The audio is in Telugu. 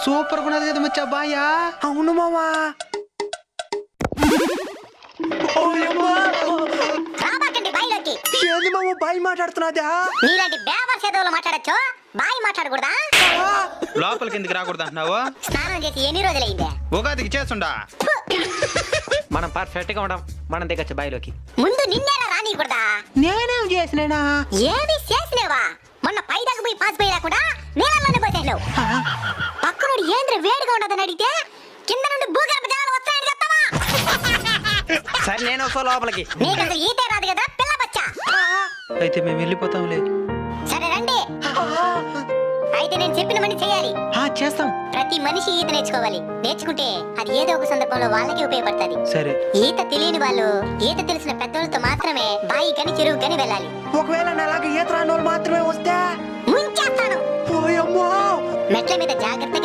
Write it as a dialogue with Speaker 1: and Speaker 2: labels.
Speaker 1: సూపర్ గా ఉన్నది కదా మచ్చా బాయా.
Speaker 2: అవును మావా.
Speaker 3: రాబాకండి బాయిలోకి.
Speaker 2: ఏంది మామ బాయ్ మాట్లాడుతున్నాదా?
Speaker 3: మీలాంటి బేవర్ సేదవులు మాట్లాడచ్చు, బాయి మాట్లాడకూడదా?
Speaker 1: లోపలికి ఎందుకు రాకూడదు అంటున్నావు?
Speaker 3: స్నానం చేసి ఎన్ని రోజులైందే?
Speaker 1: ఉగాదికి చేస్తుండా.
Speaker 2: మనం పర్ఫెక్ట్ గా ఉండం, మనం దిగచ్చు బాయిలోకి.
Speaker 3: ముందు నిన్నేలా రానియకూడదా?
Speaker 2: నేనేం చేసినా?
Speaker 3: ఏమి చేసినేవా? మొన్న పై దాకా పోయి పాస్ పోయి రాకుండా నీళ్ళలోనే పోసేసినావు. పక్కనోడు ఏంద్ర వేడిగా ఉండదని అడిగితే కింద నుండి భూగర్భ జలాలు వస్తాయని చెప్తావా?
Speaker 2: సరే నేను వస్తా లోపలికి.
Speaker 3: నీకు అసలు ఈతే రాదు కదా పిల్ల బచ్చా.
Speaker 1: అయితే మేము వెళ్ళిపోతాంలే.
Speaker 3: సరే రండి. అయితే నేను చెప్పిన పని చేయాలి.
Speaker 2: చేస్తాం.
Speaker 3: ప్రతి మనిషి ఈత నేర్చుకోవాలి. నేర్చుకుంటే అది ఏదో ఒక సందర్భంలో వాళ్ళకి ఉపయోగపడుతుంది.
Speaker 1: సరే.
Speaker 3: ఈత తెలియని వాళ్ళు ఈత తెలిసిన పెద్దోళ్ళతో మాత్రమే బాయి కని చెరువు కని వెళ్ళాలి.
Speaker 2: ఒకవేళ నాలాగా ఈత రాని వాళ్ళు మాత్రమే వస్తే
Speaker 3: ముంచేస్తాను.
Speaker 2: పోయమ్మో.
Speaker 3: మెట్ల మీద జాగ్రత్తగా